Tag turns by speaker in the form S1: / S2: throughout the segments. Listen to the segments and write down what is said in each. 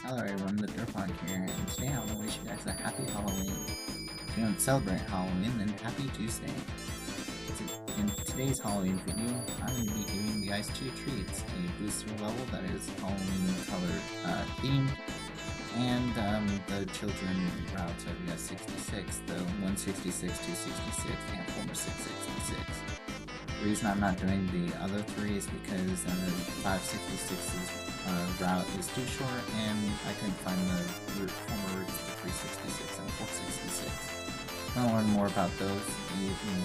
S1: Hello everyone, TheDerpHog here, and today I want to wish you guys a happy Halloween. If you don't celebrate Halloween, then happy Tuesday. In today's Halloween video, I'm going to be giving you guys two treats: a booster level that is Halloween colored themed, and the children routes of US 66, the 166, 266, and former 666. The reason I'm not doing the other three is because 566's route is too short, and I couldn't find the former routes to 366 and 466. If you want to learn more about those, you can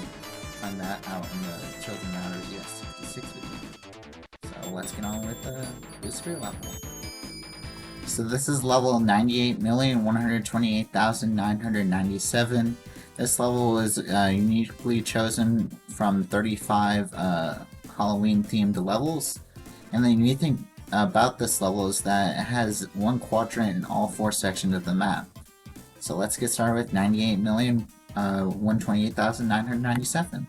S1: find that out in the Children Route of US 66 video. So let's get on with the booster level. So this is level 98,128,997. This level was uniquely chosen from 35 Halloween themed levels, and the unique thing about this level is that it has one quadrant in all four sections of the map. So let's get started with 98,128,997.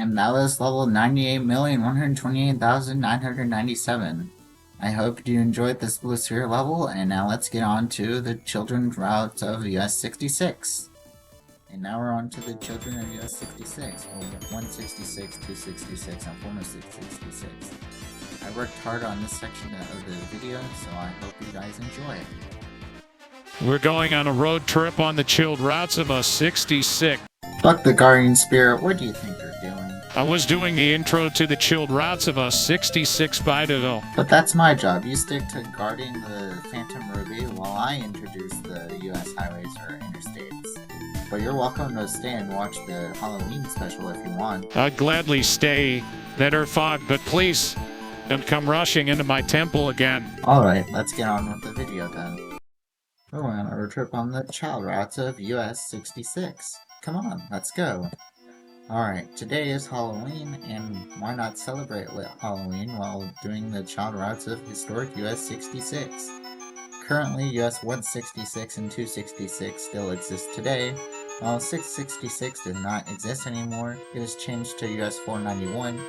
S1: And that was level 98,128,997. I hope you enjoyed this booster level, and now let's get on to the children's routes of US 66. And now we're on to the children of US 66, or 166, 266, and former 666. I worked hard on this section of the video, so I hope you guys enjoy it.
S2: We're going on a road trip on the chilled routes of a 66.
S1: Fuck the Guardian Spirit, what do you think you're doing?
S2: I was doing the intro to the chilled routes of a 66 Bido.
S1: But that's my job. You stick to guarding the Phantom Ruby while I introduce the US highways or interstates. But you're welcome to stay and watch the Halloween special if you want.
S2: I'd gladly stay, TheDerpHog, but please don't come rushing into my temple again.
S1: Alright, let's get on with the video then. We're going on a road trip on the child routes of US 66. Come on, let's go. Alright, today is Halloween, and why not celebrate with Halloween while doing the child routes of historic US 66? Currently, US 166 and 266 still exist today, while 666 does not exist anymore. It was changed to US 491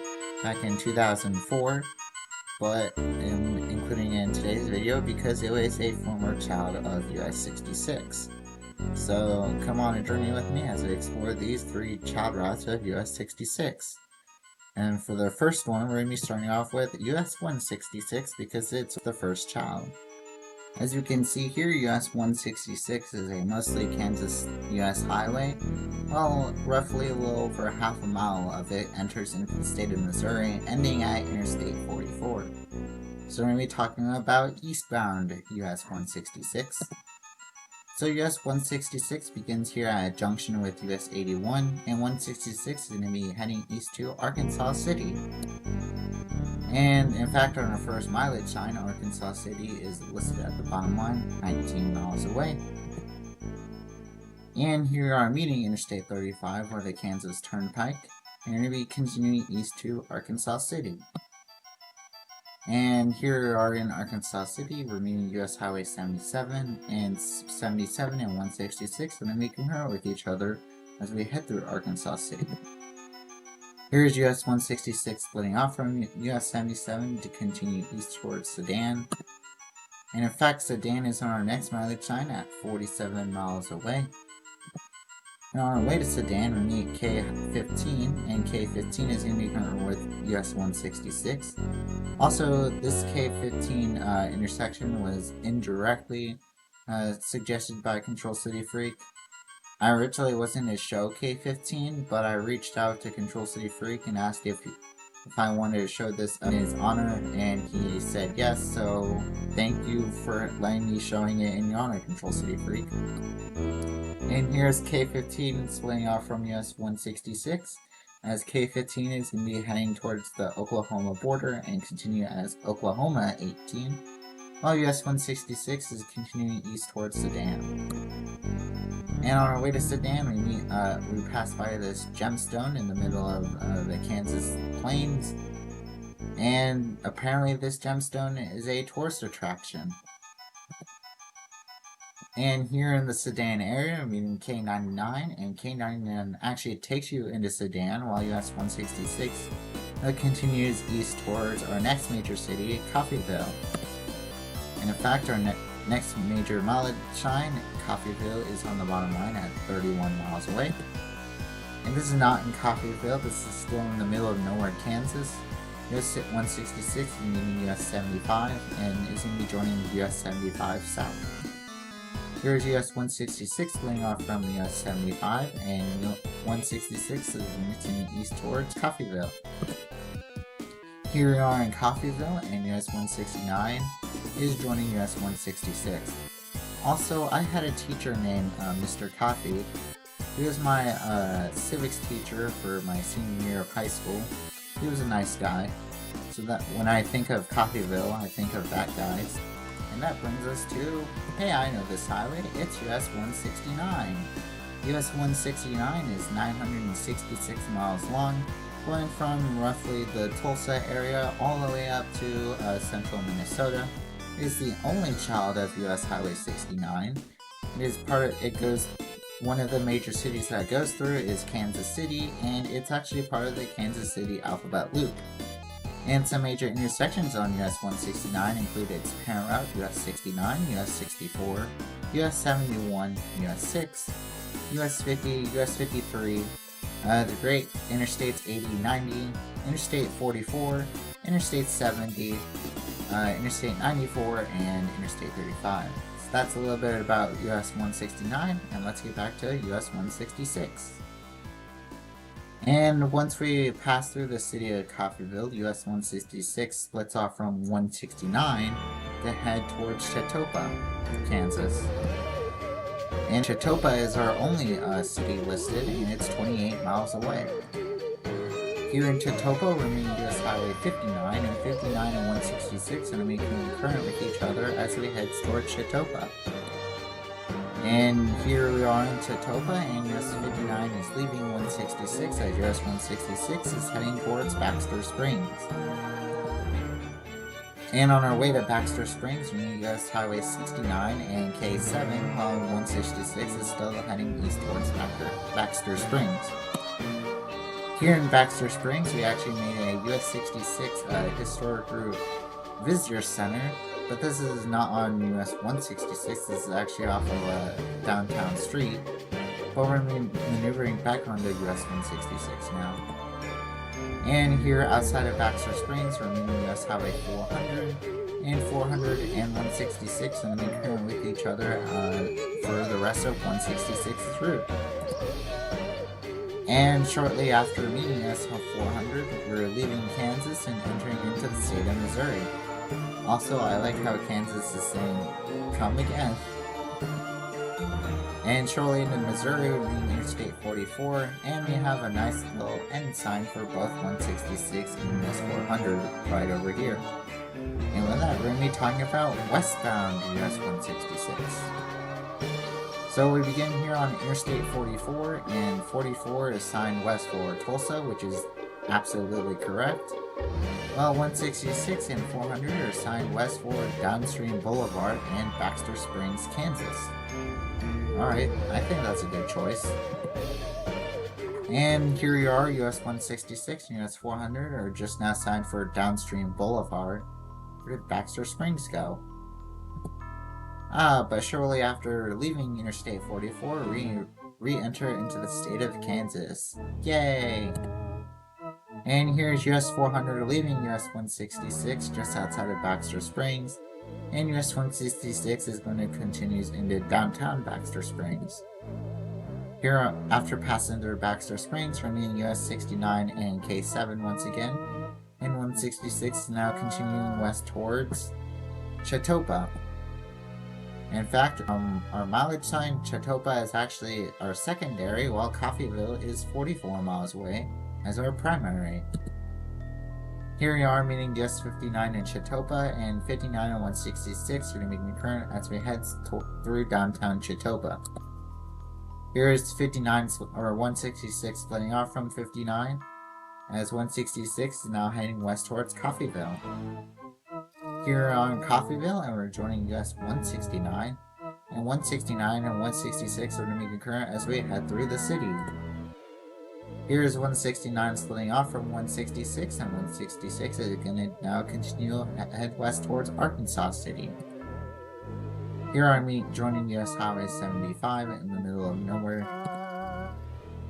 S1: back in 2004, but I'm including it in today's video because it was a former child of US 66. So come on a journey with me as we explore these three child routes of US 66. And for the first one, we're going to be starting off with US 166 because it's the first child. As you can see here, US 166 is a mostly Kansas US highway, while roughly a little over half a mile of it enters into the state of Missouri, ending at Interstate 44. So we're going to be talking about eastbound US 166. So US 166 begins here at a junction with US 81, and 166 is going to be heading east to Arkansas City. And in fact, on our first mileage sign, Arkansas City is listed at the bottom line, 19 miles away. And here are meeting Interstate 35 or the Kansas Turnpike. And you're going to be continuing east to Arkansas City. And here are in Arkansas City, we're meeting US Highway 77 and 77 and 166, and they're making concurrent with each other as we head through Arkansas City. Here's US 166 splitting off from US 77 to continue east towards Sedan. And in fact, Sedan is on our next mileage sign at 47 miles away. And on our way to Sedan, we meet K15, and K15 is going to be concurrent with US 166. Also, this K15 intersection was indirectly suggested by Control City Freak. I originally wasn't to show K15, but I reached out to Control City Freak and asked if I wanted to show this in his honor, and he said yes, so thank you for letting me showing it in your honor, Control City Freak. And here's K15 splitting off from US 166, as K15 is going to be heading towards the Oklahoma border and continue as Oklahoma 18, while US 166 is continuing east towards Sedan. And on our way to Sedan, we pass by this gemstone in the middle of the Kansas plains, and apparently this gemstone is a tourist attraction. And here in the Sedan area, we're meeting K99, and K99 actually takes you into Sedan, while US 166 continues east towards our next major city, Coffeyville. And in fact, our next major mileage sign, Coffeyville, is on the bottom line at 31 miles away. And this is not in Coffeyville, this is still in the middle of nowhere, Kansas. US 166 is meeting US 75 and is going to be joining US 75 south. Here's US 166 splitting off from US 75, and 166 is moving east towards Coffeyville. Here we are in Coffeyville, and US 169 is joining US 166. Also, I had a teacher named Mr. Coffey. He was my civics teacher for my senior year of high school. He was a nice guy. So that when I think of Coffeyville, I think of that guy. And that brings us to, hey, I know this highway, it's US 169. US 169 is 966 miles long, going from roughly the Tulsa area all the way up to central Minnesota. It is the only child of US Highway 69. One of the major cities that it goes through is Kansas City, and it's actually part of the Kansas City Alphabet Loop. And some major intersections on US 169 include its parent route, US 69, US 64, US 71, US 6, US 50, US 53, the great Interstates 80, 90, Interstate 44, Interstate 70, Interstate 94, and Interstate 35. So that's a little bit about US 169, and let's get back to US 166. And once we pass through the city of Coffeyville, US 166 splits off from 169 to head towards Chetopa, Kansas. And Chetopa is our only city listed, and it's 28 miles away. Here in Chetopa, we're meeting US Highway 59, and 59 and 166 are making concurrent with each other as we head towards Chetopa. And here we are in Chetopa, and US 59 is leaving 166 as US 166 is heading towards Baxter Springs. And on our way to Baxter Springs, we meet US Highway 69 and K7, while 166 is still heading east towards Baxter Springs. Here in Baxter Springs, we actually made a US 66 historic route visitor center, but this is not on US 166, this is actually off of a downtown street, but we're maneuvering back onto US 166 now. And here outside of Baxter Springs, we're meeting US Highway 400, and 400 and 166 and concurrent with each other for the rest of 166's route. And shortly after meeting US 400, we're leaving Kansas and entering into the state of Missouri. Also, I like how Kansas is saying, come again. And shortly into Missouri, we're meeting Interstate 44, and we have a nice little end sign for both 166 and US 400 right over here. And with that, we're going to be talking about westbound US 166. So we begin here on Interstate 44, and 44 is signed west for Tulsa, which is absolutely correct. While 166 and 400 are signed west for Downstream Boulevard and Baxter Springs, Kansas. Alright, I think that's a good choice. And here you are, US 166 and US 400 are just now signed for Downstream Boulevard. Where did Baxter Springs go? But shortly after leaving Interstate 44, re-enter into the state of Kansas. Yay! And here's US 400 leaving US 166 just outside of Baxter Springs, and US 166 is going to continue into downtown Baxter Springs. Here, after passing through Baxter Springs, we're meeting US 69 and K7 once again, and 166 is now continuing west towards Chautauqua. In fact, our mileage sign, Chautauqua, is actually our secondary, while Coffeyville is 44 miles away as our primary. Here we are meeting US 59 in Chautauqua, and 59 and 166 are going to be concurrent as we head through downtown Chautauqua. Here is 59 or 166 splitting off from 59, as 166 is now heading west towards Coffeyville. Here on Coffeyville, and we're joining US 169, and 169 and 166 are going to be concurrent as we head through the city. Here is 169 splitting off from 166, and 166 is going to now continue head west towards Arkansas City. Here I'm joining US Highway 75 in the middle of nowhere.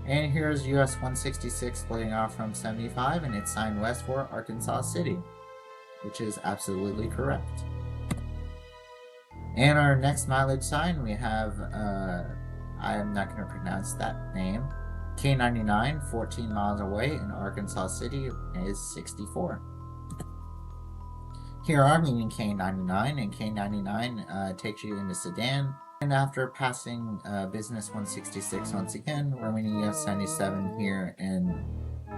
S1: And here's US 166 splitting off from 75, and it's signed west for Arkansas City, which is absolutely correct. And our next mileage sign, we have, I'm not going to pronounce that name, K99, 14 miles away in Arkansas City, is 64. Here I'm meeting K99, and K99 takes you into Sedan. And after passing Business 166 once again, we're meeting US 77 here in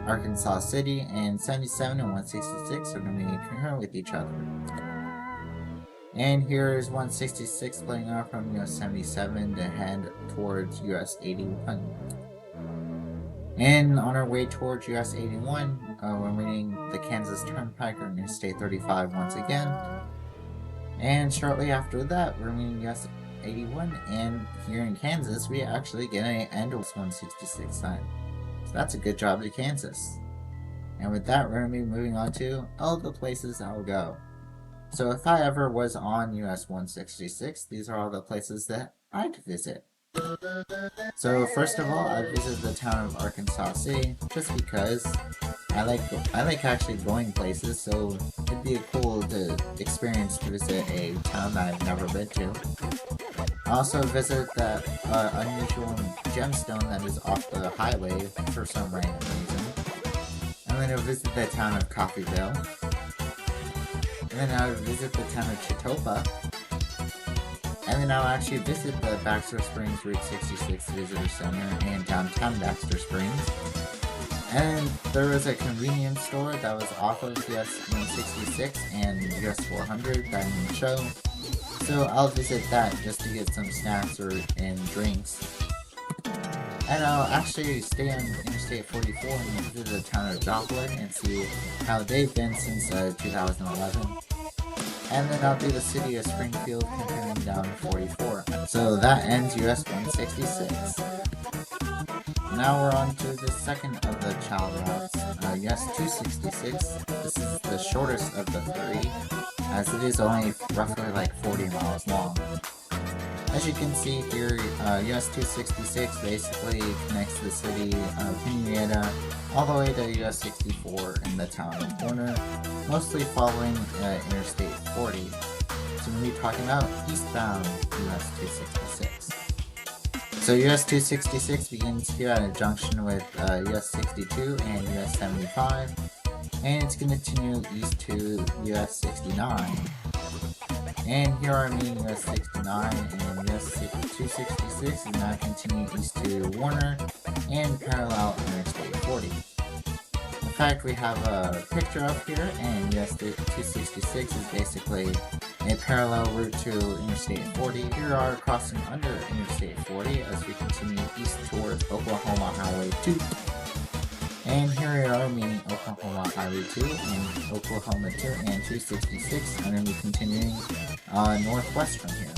S1: Arkansas City, and 77 and 166 are going to be concurrent with each other. And here is 166 splitting off from US 77 to head towards US 81. And on our way towards US 81, we're meeting the Kansas Turnpike or Interstate 35 once again. And shortly after that, we're meeting US 81, and here in Kansas, we actually get an end of 166 sign. So that's a good job to Kansas. And with that, we're going to be moving on to all the places I'll go. So if I ever was on US 166, these are all the places that I'd visit. So first of all, I visited the town of Arkansas City, just because I like actually going places, so it'd be cool to experience to visit a town that I've never been to. I also visit that unusual gemstone that is off the highway for some random reason. I'm going to visit the town of Coffeyville. And then I'll visit the town of Chautauqua. And then I'll actually visit the Baxter Springs Route 66 Visitor Center and downtown Baxter Springs. And there was a convenience store that was off of US 166 and US 400 that I didn't show. So I'll visit that just to get some snacks and drinks. And I'll actually stay on Interstate 44 and visit the town of Joplin and see how they've been since 2011. And then I'll do the city of Springfield continuing down 44. So that ends US 166. Now we're on to the second of the child routes, US 266. This is the shortest of the three, as it is only roughly like 40 miles long. As you can see here, US 266 basically connects the city of Henrietta all the way to US 64 in the town of Warner, mostly following Interstate 40. So we'll be talking about eastbound US 266. So US 266 begins here at a junction with US 62 and US 75, and it's going to continue east to US 69. And here are meeting US 69 and US 266 is now continuing east to Warner and parallel Interstate 40. In fact, we have a picture up here, and US 266 is basically a parallel route to Interstate 40. Here are crossing under Interstate 40 as we continue east towards Oklahoma Highway 2. And here we are meeting Oklahoma Highway 2 and Oklahoma 2 and 266, and then we continuing northwest from here.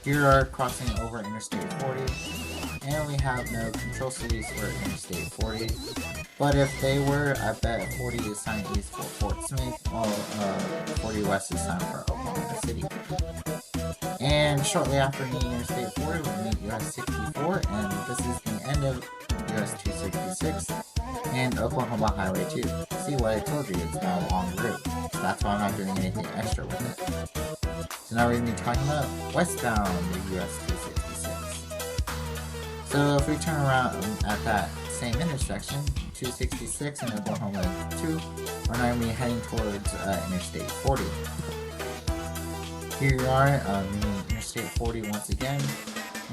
S1: Here are crossing over Interstate 40, and we have no control cities for Interstate 40. But if they were, I bet 40 is signed east for Fort Smith, while 40 west is signed for Oklahoma City. And shortly after meeting Interstate 40, we meet US 64, and this is the end of US 266 and Oklahoma Highway 2. See what I told you, it's not a long route, so that's why I'm not doing anything extra with it. So now we're going to be talking about westbound US 266. So if we turn around at that same intersection, 266 and Oklahoma 2, we're now going to be heading towards Interstate 40. Here you are, meeting Interstate 40 once again,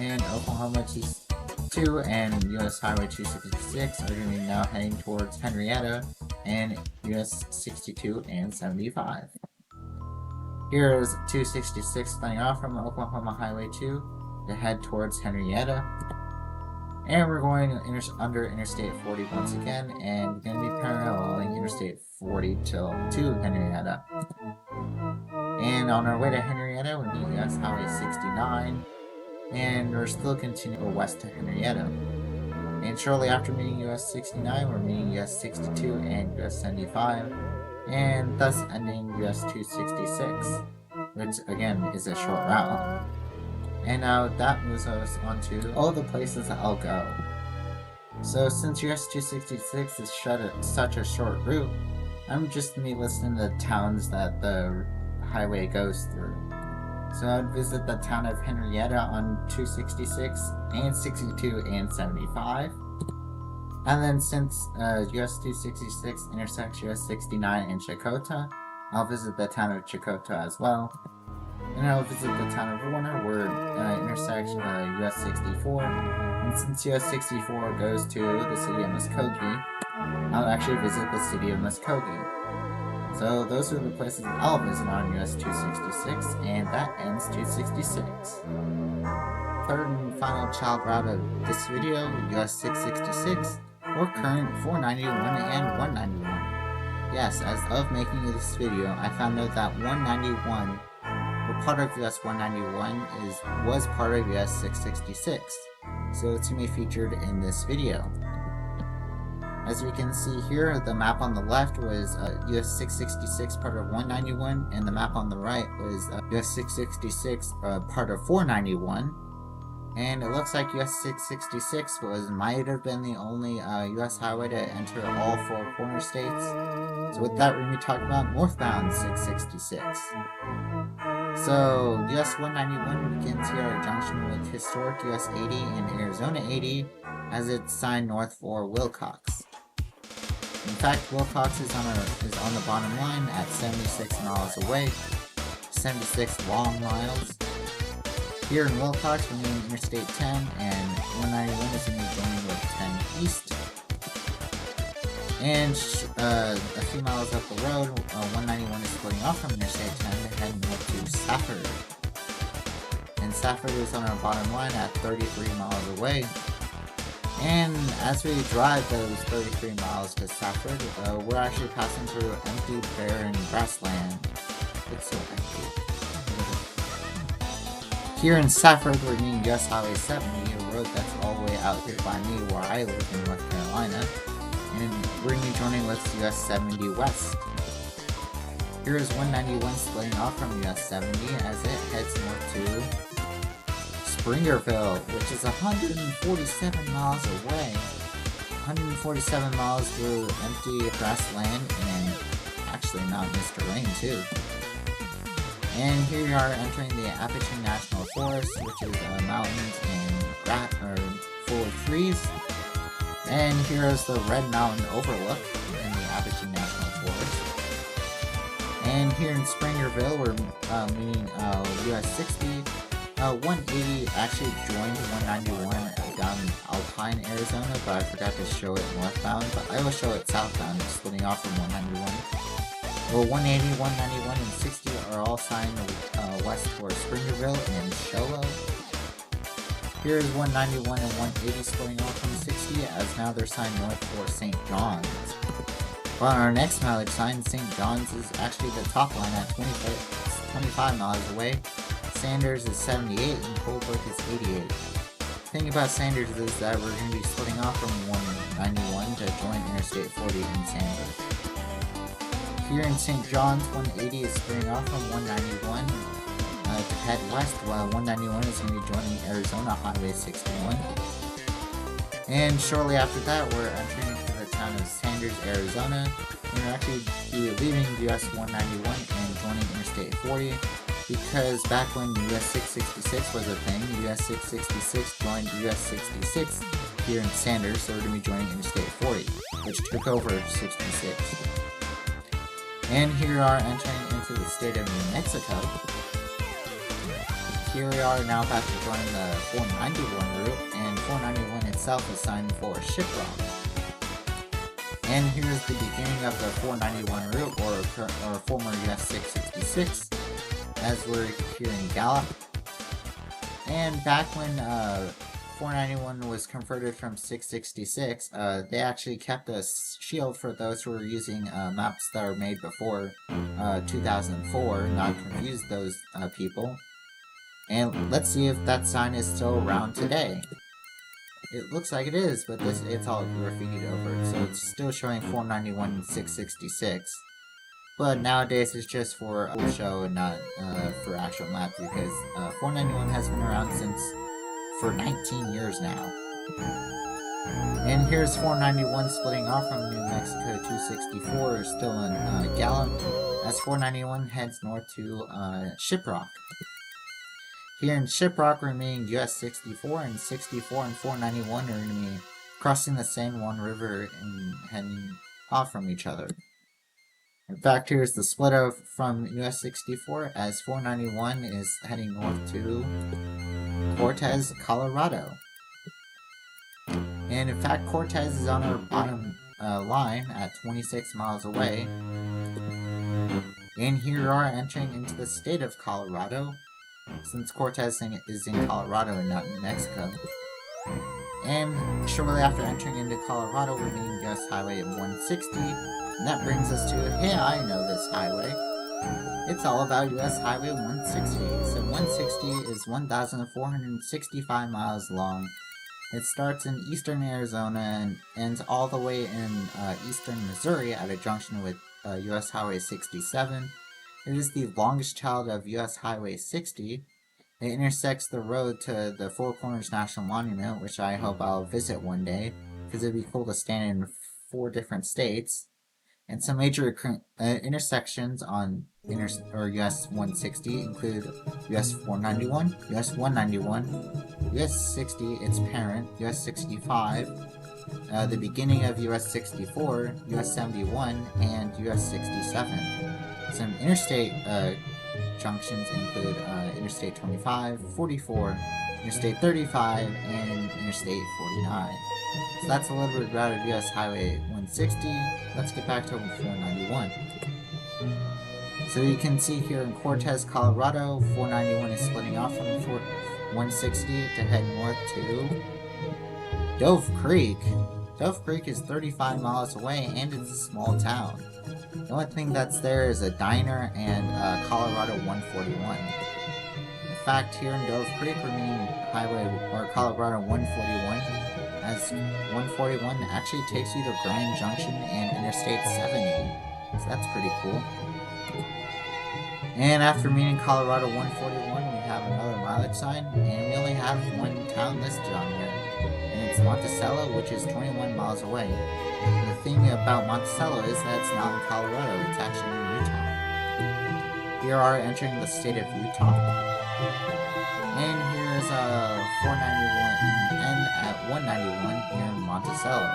S1: and Oklahoma 2 and US Highway 266 are going to be now heading towards Henrietta and US 62 and 75. Here is 266 splitting off from Oklahoma Highway 2 to head towards Henrietta. And we're going under Interstate 40 once again, and going to be paralleling Interstate 40 to Henrietta. And on our way to Henrietta, we meet US Highway 69, and we're still continuing west to Henrietta. And shortly after meeting US 69, we're meeting US 62 and US 75, and thus ending US 266, which again is a short route. And now that moves us on to all the places I'll go. So since US 266 is such a short route, I'm just going to be listing the towns that the highway goes through. So I'd visit the town of Henrietta on 266 and 62 and 75. And then since US 266 intersects US 69 and Chakotah, I'll visit the town of Chakotah as well. And I'll visit the town of Warner, where it intersects US 64. And since US 64 goes to the city of Muskogee, I'll actually visit the city of Muskogee. So those are the places I'll visit on US 266, and that ends 266. Third and final child route of this video, US 666, or current 491 and 191. Yes, as of making this video, I found out that 191, or part of US 191, was part of US 666, so it's going to be featured in this video. As you can see here, the map on the left was US 666 part of 191, and the map on the right was US 666 part of 491. And it looks like US 666 might have been the only US highway to enter all four corner states. So with that, we're going to be talking about northbound 666. So US 191 begins here at junction with historic US 80 and Arizona 80, as it's signed north for Wilcox. In fact, Wilcox is on the bottom line at 76 miles away, 76 long miles. Here in Wilcox, we're meeting Interstate 10, and 191 is going to be joining with 10 East. And a few miles up the road, 191 is splitting off from Interstate 10 to head north to Safford. And Safford is on our bottom line at 33 miles away. And as we drive those 33 miles to Safford, we're actually passing through empty, barren grassland. It's so empty. Here in Safford, we're meeting US Highway 70, a road that's all the way out here by me where I live in North Carolina. And we're going to be joining with US 70 West. Here is 191 splitting off from US 70 as it heads north to Springerville, which is 147 miles away. 147 miles through empty grassland and actually not Mr. Rain too. And here we are entering the Appalachian National Forest, which is mountains and full of trees. And here is the Red Mountain Overlook in the Appalachian National Forest. And here in Springerville, we're meeting US 60. 180 actually joined 191 down in Alpine, Arizona, but I forgot to show it northbound, but I will show it southbound, splitting off from 191. Well, 180, 191, and 60 are all signed west towards Springerville and Sholo. Here is 191 and 180 splitting off from 60, as now they're signed north for St. John's. Well, our next mileage sign, St. John's, is actually the top line at 25 miles away. Sanders is 78 and Holbrook is 88. The thing about Sanders is that we're going to be splitting off from 191 to join Interstate 40 in Sanders. Here in St. John's, 180 is splitting off from 191 to head west, while 191 is going to be joining Arizona Highway 61. And shortly after that, we're entering into the town of Sanders, Arizona. We're actually leaving US 191 and joining Interstate 40, because back when US 666 was a thing, US 666 joined US 66 here in Sanders, so we're going to be joining Interstate 40, which took over 66. And here we are entering into the state of New Mexico. Here we are now about to join the 491 route, and 491 itself is signed for Shiprock. And here's the beginning of the 491 route, or former US 666, as we're here in Gallup. And back when 491 was converted from 666, they actually kept a shield for those who were using maps that were made before 2004, not confuse those people. And let's see if that sign is still around today. It looks like it is, but it's all graffitied over, so it's still showing 491 and 666. But nowadays it's just for a show and not for actual maps, because 491 has been around for 19 years now. And here's 491 splitting off from New Mexico 264, still in Gallup, as 491 heads north to Shiprock. Here in Shiprock, remaining US 64 and 64 and 491 are going to be crossing the San Juan River and heading off from each other. In fact, here's the split off from US 64, as 491 is heading north to Cortez, Colorado. And in fact, Cortez is on our bottom line at 26 miles away. And here we are entering into the state of Colorado, since Cortez is in Colorado and not New Mexico. And shortly after entering into Colorado, we're meeting US Highway 160, and that brings us to, hey, I know this highway. It's all about US Highway 160. So 160 is 1,465 miles long. It starts in eastern Arizona and ends all the way in eastern Missouri at a junction with US Highway 67. It is the longest child of US Highway 60. It intersects the road to the Four Corners National Monument, which I hope I'll visit one day, because it'd be cool to stand in 4 different states. And some major intersections on US 160 include US 491, US 191, US 60, its parent, US 65, the beginning of US 64, US 71, and US 67. Some interstate junctions include Interstate 25, 44, Interstate 35, and Interstate 49. So that's a little bit about US Highway 160. Let's get back to 491. So you can see here in Cortez, Colorado, 491 is splitting off from 160 to head north to Dove Creek. Dove Creek is 35 miles away, and it's a small town. The only thing that's there is a diner and Colorado 141. In fact, here in Dove Creek, we're meeting Colorado 141, as 141 actually takes you to Grand Junction and Interstate 70. So that's pretty cool. And after meeting Colorado 141, we have another mileage sign, and we only have one town listed on here. And it's Monticello, which is 21 miles away. And the thing about Monticello is that it's not in Colorado, it's actually in Utah. Here are entering the state of Utah. And here's 491 and at 191 here in Monticello.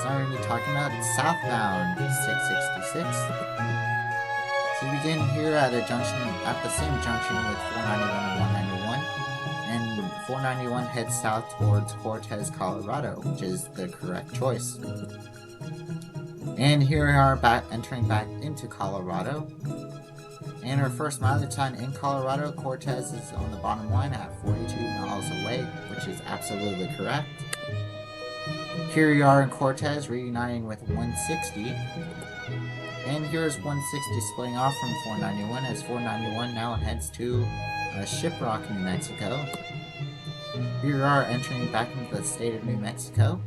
S1: So we're going to be talking about southbound 666. So we begin here at the same junction with 491 and 191. and 491 heads south towards Cortez, Colorado, which is the correct choice. And here we are entering back into Colorado. And our first mileage time in Colorado, Cortez is on the bottom line at 42 miles away, which is absolutely correct. Here we are in Cortez reuniting with 160. And here's 160 splitting off from 491 as 491 now heads to Shiprock, New Mexico. Here we are entering back into the state of New Mexico.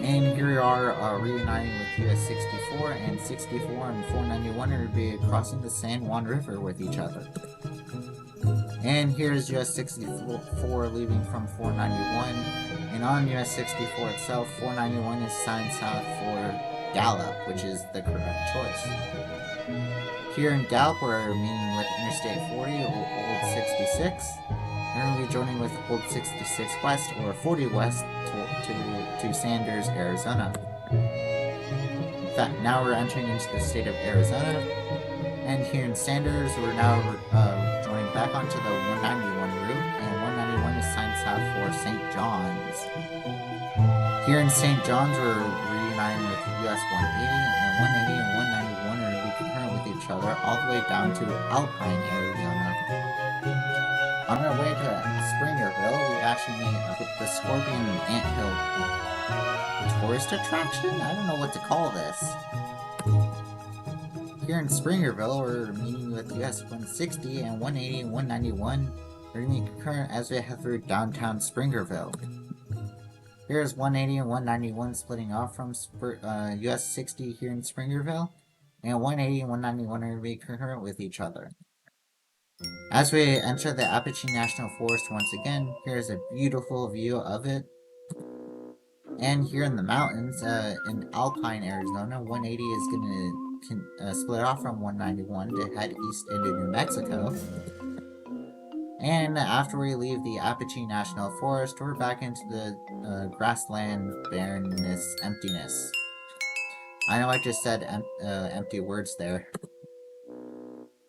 S1: And here we are reuniting with US 64, and 64 and 491 are be crossing the San Juan River with each other. And here's US 64 leaving from 491, and on US 64 itself, 491 is signed south for Gallup, which is the correct choice. Here in Gallup, we're meeting with Interstate 40, Old 66. We're going to be joining with Old 66 West, or 40 West, to Sanders, Arizona. In fact, now we're entering into the state of Arizona, and here in Sanders, we're now joining back onto the 191 route, and 191 is signed south for St. John's. Here in St. John's, we're reuniting with US 180, and 180 and 191 are going to be concurrent with each other all the way down to Alpine, Arizona. On our way to Springerville, we actually meet up with the Scorpion Anthill tourist attraction? I don't know what to call this. Here in Springerville, we're meeting with US 160 and 180 and 191. We're going to be concurrent as we head through downtown Springerville. Here's 180 and 191 splitting off from US 60 here in Springerville, and 180 and 191 are going to be concurrent with each other. As we enter the Apache National Forest once again, here's a beautiful view of it. And here in the mountains, in Alpine, Arizona, 180 is going to split off from 191 to head east into New Mexico. And after we leave the Apache National Forest, we're back into the grassland barrenness emptiness. I know I just said empty words there.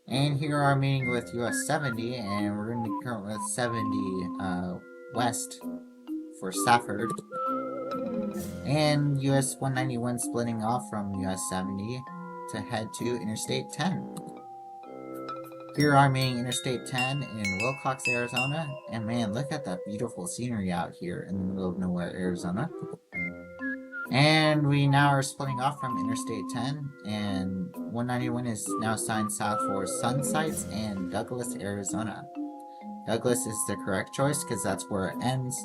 S1: And here are meeting with US 70, and we're going to be current with 70 West for Safford. And US 191 splitting off from US 70 to head to Interstate 10. Here are meeting Interstate 10 in Wilcox, Arizona, and man, look at that beautiful scenery out here in the middle of nowhere, Arizona. And we now are splitting off from Interstate 10, and 191 is now signed south for Sun Sites and Douglas, Arizona. Douglas is the correct choice because that's where it ends,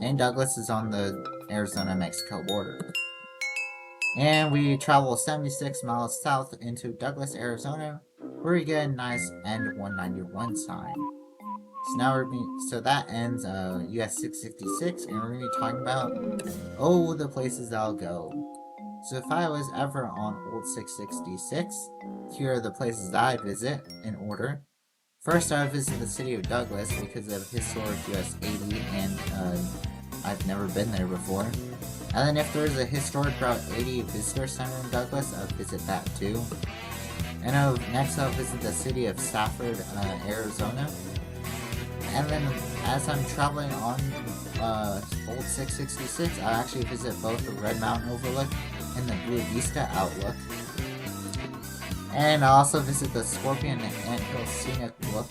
S1: and Douglas is on the Arizona-Mexico border. And we travel 76 miles south into Douglas, Arizona, where we get a nice end 191 sign. So now so that ends US 666, and we're going to be talking about, the places I'll go. So if I was ever on Old 666, here are the places that I visit in order. First, I would visit the city of Douglas because of historic US 80, and I've never been there before. And then if there's a historic Route 80 visitor center in Douglas, I'll visit that too. And next I'll visit the city of Safford, Arizona. And then as I'm traveling on Old 666, I actually visit both the Red Mountain Overlook and the Blue Vista Outlook. And I also visit the Scorpion Anthill Scenic Look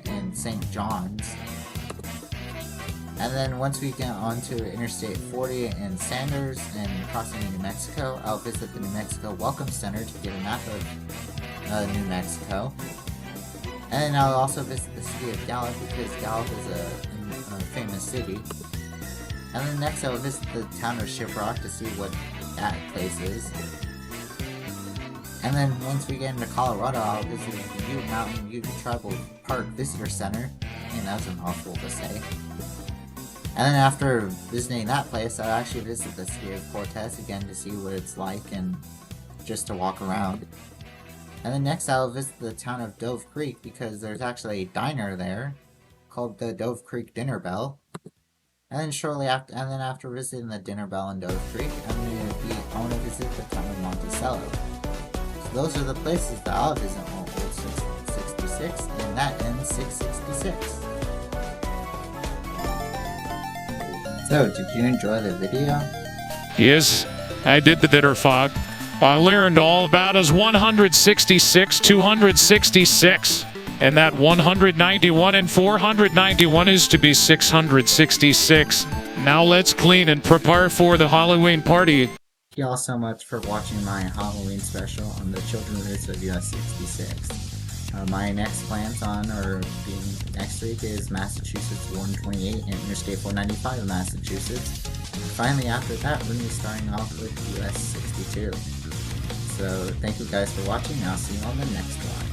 S1: in St. John's. And then once we get onto Interstate 40 in Sanders and crossing into New Mexico, I'll visit the New Mexico Welcome Center to get a map of New Mexico. And I'll also visit the city of Gallup because Gallup is a famous city. And then next I'll visit the town of Shiprock to see what that place is. And then once we get into Colorado, I'll visit the Ute Mountain Ute Tribal Park Visitor Center. And that's a mouthful to say. And then after visiting that place, I'll actually visit the city of Cortez again to see what it's like and just to walk around. And then next I'll visit the town of Dove Creek because there's actually a diner there called the Dove Creek Dinner Bell. And then after visiting the Dinner Bell in Dove Creek, I want to visit the town of Monticello. So those are the places that I'll visit on Old 666, and that ends 666. So, did you enjoy the video?
S2: Yes, I did the TheDerpHog. I learned all about his 166, 266. And that 191 and 491 is to be 666. Now let's clean and prepare for the Halloween party.
S1: Thank you all so much for watching my Halloween special on the Children's of US 66. My next plans on, or being next week, is Massachusetts 128 and Interstate 495 in Massachusetts. Finally, after that, we're going to be starting off with US 62. So, thank you guys for watching, and I'll see you on the next one.